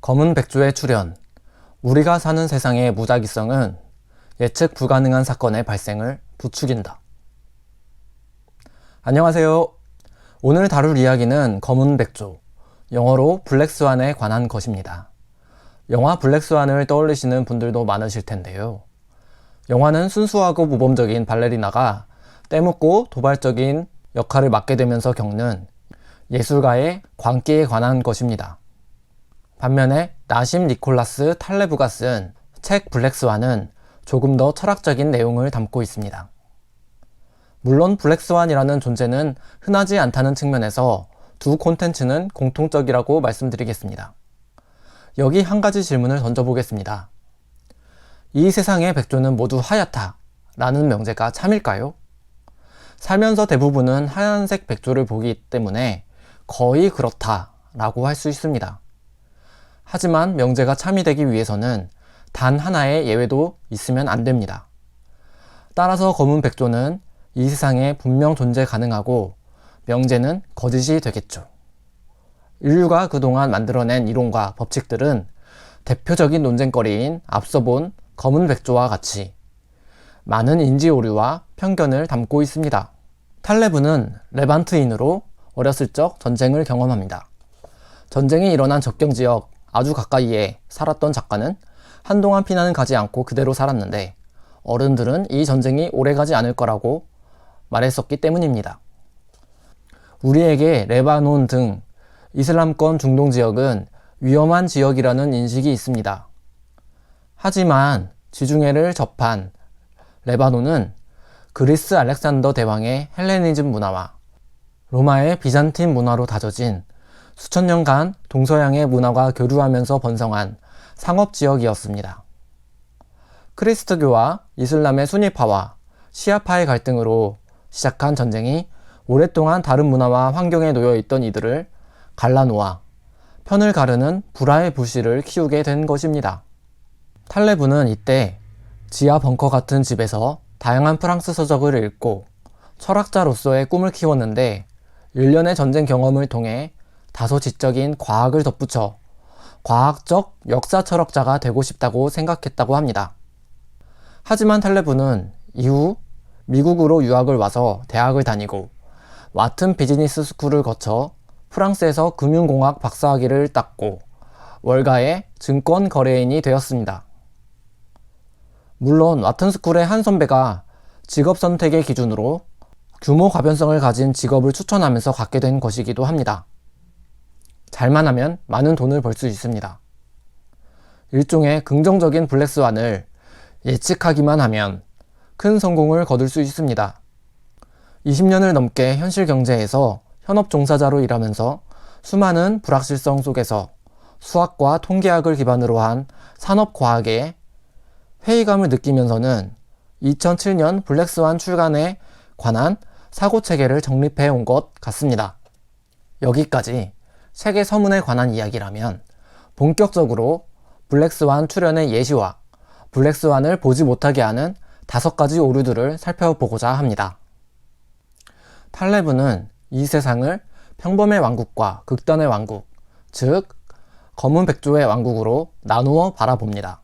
검은 백조의 출현, 우리가 사는 세상의 무작위성은 예측 불가능한 사건의 발생을 부추긴다. 안녕하세요. 오늘 다룰 이야기는 검은 백조, 영어로 블랙스완에 관한 것입니다. 영화 블랙스완을 떠올리시는 분들도 많으실 텐데요. 영화는 순수하고 모범적인 발레리나가 때묻고 도발적인 역할을 맡게 되면서 겪는 예술가의 광기에 관한 것입니다. 반면에 나심 니콜라스 탈레브가 쓴 책 블랙스완은 조금 더 철학적인 내용을 담고 있습니다. 물론 블랙스완이라는 존재는 흔하지 않다는 측면에서 두 콘텐츠는 공통적이라고 말씀드리겠습니다. 여기 한 가지 질문을 던져보겠습니다. 이 세상의 백조는 모두 하얗다 라는 명제가 참일까요? 살면서 대부분은 하얀색 백조를 보기 때문에 거의 그렇다 라고 할 수 있습니다. 하지만 명제가 참이 되기 위해서는 단 하나의 예외도 있으면 안 됩니다. 따라서 검은 백조는 이 세상에 분명 존재 가능하고 명제는 거짓이 되겠죠. 인류가 그동안 만들어낸 이론과 법칙들은 대표적인 논쟁거리인 앞서 본 검은 백조와 같이 많은 인지 오류와 편견을 담고 있습니다. 탈레브는 레반트인으로 어렸을 적 전쟁을 경험합니다. 전쟁이 일어난 접경지역 아주 가까이에 살았던 작가는 한동안 피난은 가지 않고 그대로 살았는데 어른들은 이 전쟁이 오래가지 않을 거라고 말했었기 때문입니다. 우리에게 레바논 등 이슬람권 중동 지역은 위험한 지역이라는 인식이 있습니다. 하지만 지중해를 접한 레바논은 그리스 알렉산더 대왕의 헬레니즘 문화와 로마의 비잔틴 문화로 다져진 수천 년간 동서양의 문화가 교류하면서 번성한 상업지역이었습니다. 크리스트교와 이슬람의 수니파와 시아파의 갈등으로 시작한 전쟁이 오랫동안 다른 문화와 환경에 놓여있던 이들을 갈라놓아 편을 가르는 불화의 불씨를 키우게 된 것입니다. 탈레브는 이때 지하 벙커 같은 집에서 다양한 프랑스 서적을 읽고 철학자로서의 꿈을 키웠는데 일련의 전쟁 경험을 통해 다소 지적인 과학을 덧붙여 과학적 역사 철학자가 되고 싶다고 생각했다고 합니다. 하지만 탈레브는 이후 미국으로 유학을 와서 대학을 다니고 와튼 비즈니스 스쿨을 거쳐 프랑스에서 금융공학 박사학위를 땄고 월가의 증권 거래인이 되었습니다. 물론 와튼 스쿨의 한 선배가 직업 선택의 기준으로 규모 가변성을 가진 직업을 추천하면서 갖게 된 것이기도 합니다. 잘만 하면 많은 돈을 벌 수 있습니다. 일종의 긍정적인 블랙스완을 예측하기만 하면 큰 성공을 거둘 수 있습니다. 20년을 넘게 현실 경제에서 현업 종사자로 일하면서 수많은 불확실성 속에서 수학과 통계학을 기반으로 한 산업과학에 회의감을 느끼면서는 2007년 블랙스완 출간에 관한 사고체계를 정립해 온 것 같습니다. 여기까지 책의 서문에 관한 이야기라면 본격적으로 블랙스완 출연의 예시와 블랙스완을 보지 못하게 하는 5가지 오류들을 살펴보고자 합니다. 탈레브는 이 세상을 평범의 왕국과 극단의 왕국, 즉 검은 백조의 왕국으로 나누어 바라봅니다.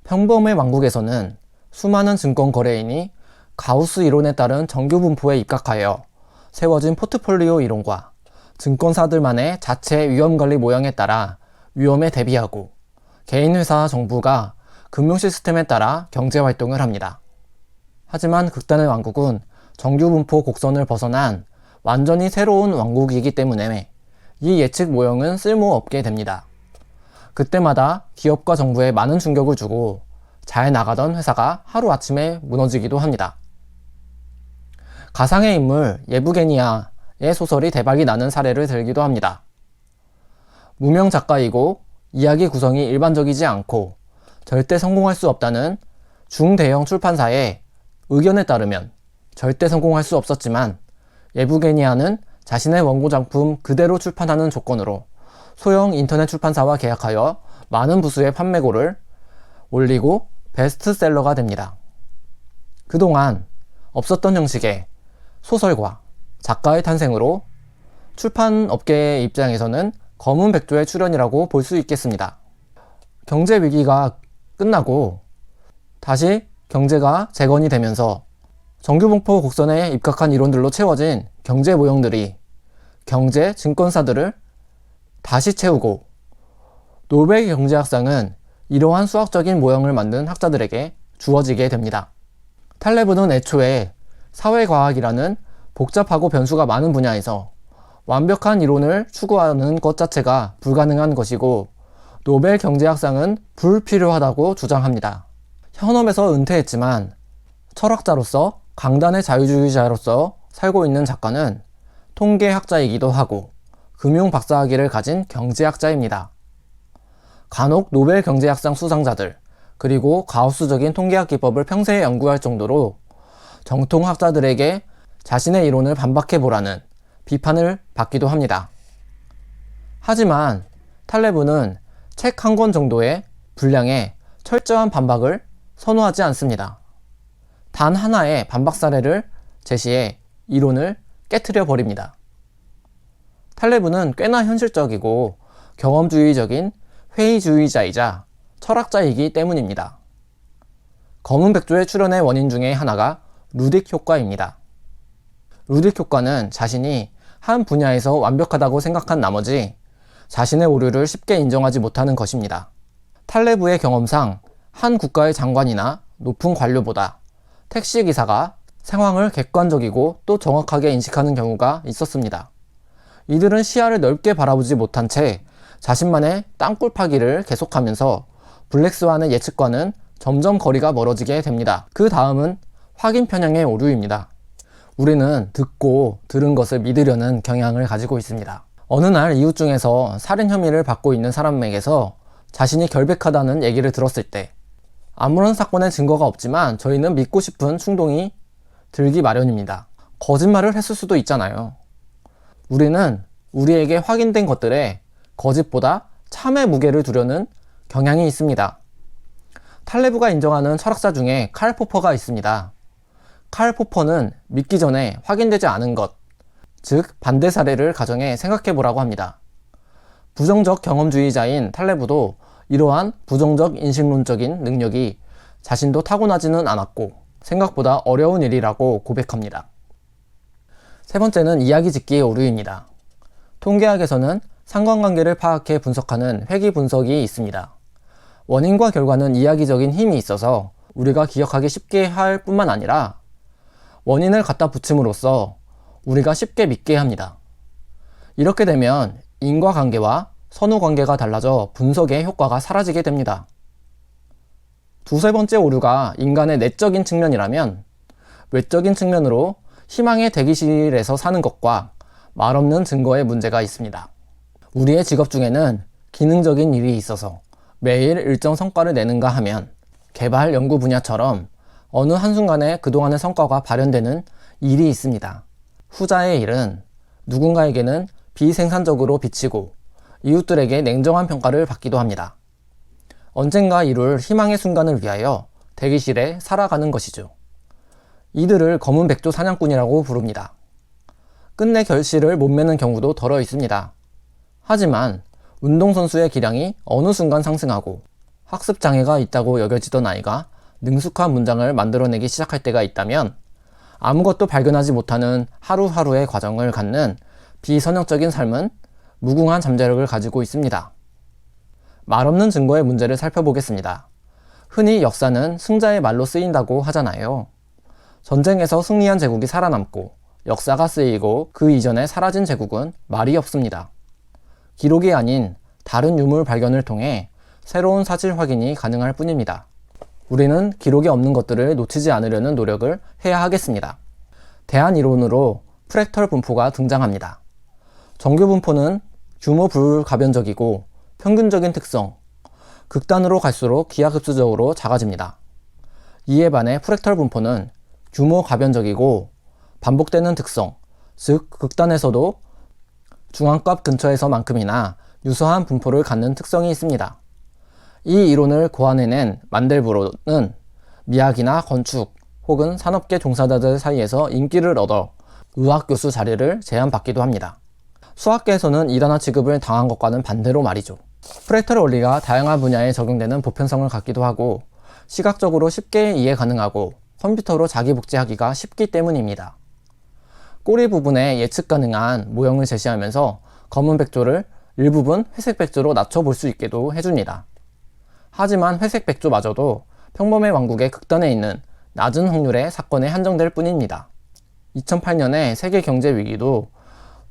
평범의 왕국에서는 수많은 증권 거래인이 가우스 이론에 따른 정규 분포에 입각하여 세워진 포트폴리오 이론과 증권사들만의 자체 위험관리 모양에 따라 위험에 대비하고 개인회사와 정부가 금융 시스템에 따라 경제활동을 합니다. 하지만 극단의 왕국은 정규분포 곡선을 벗어난 완전히 새로운 왕국이기 때문에 이 예측 모형은 쓸모없게 됩니다. 그때마다 기업과 정부에 많은 충격을 주고 잘 나가던 회사가 하루아침에 무너지기도 합니다. 가상의 인물 예부게니아의 소설이 대박이 나는 사례를 들기도 합니다. 무명 작가이고 이야기 구성이 일반적이지 않고 절대 성공할 수 없다는 중대형 출판사의 의견에 따르면 절대 성공할 수 없었지만 예부게니아는 자신의 원고 작품 그대로 출판하는 조건으로 소형 인터넷 출판사와 계약하여 많은 부수의 판매고를 올리고 베스트셀러가 됩니다. 그동안 없었던 형식의 소설과 작가의 탄생으로 출판업계의 입장에서는 검은 백조의 출현이라고 볼 수 있겠습니다. 경제 위기가 끝나고 다시 경제가 재건이 되면서 정규봉포 곡선에 입각한 이론들로 채워진 경제 모형들이 경제 증권사들을 다시 채우고 노벨 경제학상은 이러한 수학적인 모형을 만든 학자들에게 주어지게 됩니다. 탈레브는 애초에 사회과학이라는 복잡하고 변수가 많은 분야에서 완벽한 이론을 추구하는 것 자체가 불가능한 것이고 노벨 경제학상은 불필요하다고 주장합니다. 현업에서 은퇴했지만 철학자로서 강단의 자유주의자로서 살고 있는 작가는 통계학자이기도 하고 금융 박사학위를 가진 경제학자입니다. 간혹 노벨 경제학상 수상자들 그리고 가우스적인 통계학 기법을 평생 연구할 정도로 정통학자들에게 자신의 이론을 반박해보라는 비판을 받기도 합니다. 하지만 탈레브는 책 한 권 정도의 분량에 철저한 반박을 선호하지 않습니다. 단 하나의 반박 사례를 제시해 이론을 깨트려 버립니다. 탈레브는 꽤나 현실적이고 경험주의적인 회의주의자이자 철학자이기 때문입니다. 검은 백조의 출현의 원인 중에 하나가 루딕 효과입니다. 루딕 효과는 자신이 한 분야에서 완벽하다고 생각한 나머지 자신의 오류를 쉽게 인정하지 못하는 것입니다. 탈레브의 경험상 한 국가의 장관이나 높은 관료보다 택시기사가 상황을 객관적이고 또 정확하게 인식하는 경우가 있었습니다. 이들은 시야를 넓게 바라보지 못한 채 자신만의 땅굴 파기를 계속하면서 블랙스완의 예측과는 점점 거리가 멀어지게 됩니다. 그 다음은 확인 편향의 오류입니다. 우리는 듣고 들은 것을 믿으려는 경향을 가지고 있습니다. 어느 날 이웃 중에서 살인 혐의를 받고 있는 사람에게서 자신이 결백하다는 얘기를 들었을 때 아무런 사건의 증거가 없지만 저희는 믿고 싶은 충동이 들기 마련입니다. 거짓말을 했을 수도 있잖아요. 우리는 우리에게 확인된 것들에 거짓보다 참의 무게를 두려는 경향이 있습니다. 탈레브가 인정하는 철학자 중에 칼 포퍼가 있습니다. 칼 포퍼는 믿기 전에 확인되지 않은 것, 즉 반대 사례를 가정해 생각해 보라고 합니다. 부정적 경험주의자인 탈레브도 이러한 부정적 인식론적인 능력이 자신도 타고나지는 않았고 생각보다 어려운 일이라고 고백합니다. 세 번째는 이야기 짓기의 오류입니다. 통계학에서는 상관관계를 파악해 분석하는 회귀 분석이 있습니다. 원인과 결과는 이야기적인 힘이 있어서 우리가 기억하기 쉽게 할 뿐만 아니라 원인을 갖다 붙임으로써 우리가 쉽게 믿게 합니다. 이렇게 되면 인과관계와 선후관계가 달라져 분석의 효과가 사라지게 됩니다. 두세 번째 오류가 인간의 내적인 측면이라면 외적인 측면으로 희망의 대기실에서 사는 것과 말없는 증거의 문제가 있습니다. 우리의 직업 중에는 기능적인 일이 있어서 매일 일정 성과를 내는가 하면 개발 연구 분야처럼 어느 한순간에 그동안의 성과가 발현되는 일이 있습니다. 후자의 일은 누군가에게는 비생산적으로 비치고 이웃들에게 냉정한 평가를 받기도 합니다. 언젠가 이룰 희망의 순간을 위하여 대기실에 살아가는 것이죠. 이들을 검은 백조 사냥꾼이라고 부릅니다. 끝내 결실을 못 맺는 경우도 덜어 있습니다. 하지만 운동선수의 기량이 어느 순간 상승하고 학습장애가 있다고 여겨지던 아이가 능숙한 문장을 만들어내기 시작할 때가 있다면 아무것도 발견하지 못하는 하루하루의 과정을 갖는 비선형적인 삶은 무궁한 잠재력을 가지고 있습니다. 말없는 증거의 문제를 살펴보겠습니다. 흔히 역사는 승자의 말로 쓰인다고 하잖아요. 전쟁에서 승리한 제국이 살아남고 역사가 쓰이고 그 이전에 사라진 제국은 말이 없습니다. 기록이 아닌 다른 유물 발견을 통해 새로운 사실 확인이 가능할 뿐입니다. 우리는 기록이 없는 것들을 놓치지 않으려는 노력을 해야 하겠습니다. 대안이론으로 프랙털 분포가 등장합니다. 정규 분포는 규모 불가변적이고 평균적인 특성, 극단으로 갈수록 기하급수적으로 작아집니다. 이에 반해 프랙털 분포는 규모 가변적이고 반복되는 특성, 즉 극단에서도 중앙값 근처에서만큼이나 유사한 분포를 갖는 특성이 있습니다. 이 이론을 고안해낸 만델브로는 미학이나 건축 혹은 산업계 종사자들 사이에서 인기를 얻어 의학교수 자리를 제안받기도 합니다. 수학계에서는 이단화 취급을 당한 것과는 반대로 말이죠. 프랙탈 원리가 다양한 분야에 적용되는 보편성을 갖기도 하고 시각적으로 쉽게 이해 가능하고 컴퓨터로 자기 복제하기가 쉽기 때문입니다. 꼬리 부분에 예측 가능한 모형을 제시하면서 검은 백조를 일부분 회색 백조로 낮춰볼 수 있게도 해줍니다. 하지만 회색 백조마저도 평범의 왕국의 극단에 있는 낮은 확률의 사건에 한정될 뿐입니다. 2008년에 세계 경제 위기도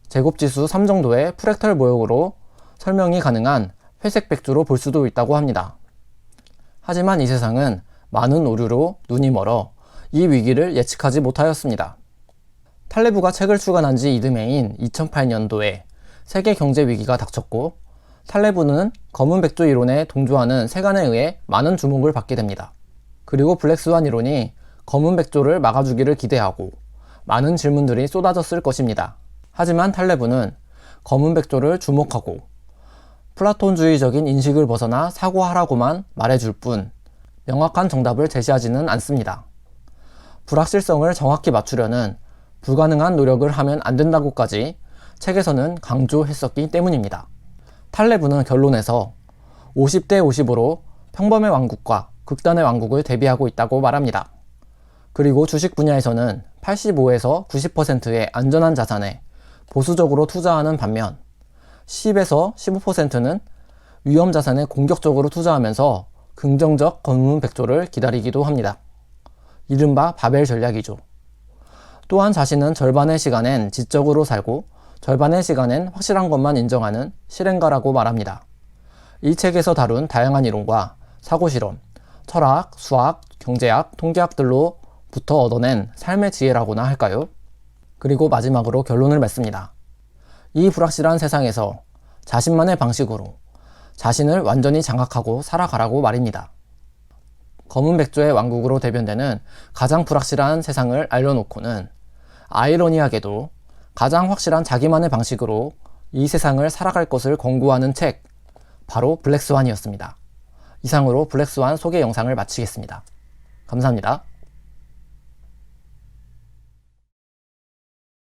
제곱지수 3 정도의 프랙탈 모형으로 설명이 가능한 회색 백조로 볼 수도 있다고 합니다. 하지만 이 세상은 많은 오류로 눈이 멀어 이 위기를 예측하지 못하였습니다. 탈레브가 책을 출간한 지 이듬해인 2008년도에 세계 경제 위기가 닥쳤고 탈레브는 검은 백조 이론에 동조하는 세간에 의해 많은 주목을 받게 됩니다. 그리고 블랙스완 이론이 검은 백조를 막아주기를 기대하고 많은 질문들이 쏟아졌을 것입니다. 하지만 탈레브는 검은 백조를 주목하고 플라톤주의적인 인식을 벗어나 사고하라고만 말해줄 뿐 명확한 정답을 제시하지는 않습니다. 불확실성을 정확히 맞추려는 불가능한 노력을 하면 안 된다고까지 책에서는 강조했었기 때문입니다. 탈레브는 결론에서 50대 55로 평범의 왕국과 극단의 왕국을 대비하고 있다고 말합니다. 그리고 주식 분야에서는 85에서 90%의 안전한 자산에 보수적으로 투자하는 반면 10에서 15%는 위험 자산에 공격적으로 투자하면서 긍정적 검은 백조를 기다리기도 합니다. 이른바 바벨 전략이죠. 또한 자신은 절반의 시간엔 지적으로 살고 절반의 시간엔 확실한 것만 인정하는 실행가라고 말합니다. 이 책에서 다룬 다양한 이론과 사고실험, 철학, 수학, 경제학, 통계학들로부터 얻어낸 삶의 지혜라고나 할까요? 그리고 마지막으로 결론을 맺습니다. 이 불확실한 세상에서 자신만의 방식으로 자신을 완전히 장악하고 살아가라고 말입니다. 검은 백조의 왕국으로 대변되는 가장 불확실한 세상을 알려놓고는 아이러니하게도 가장 확실한 자기만의 방식으로 이 세상을 살아갈 것을 권고하는 책, 바로 블랙스완이었습니다. 이상으로 블랙스완 소개 영상을 마치겠습니다. 감사합니다.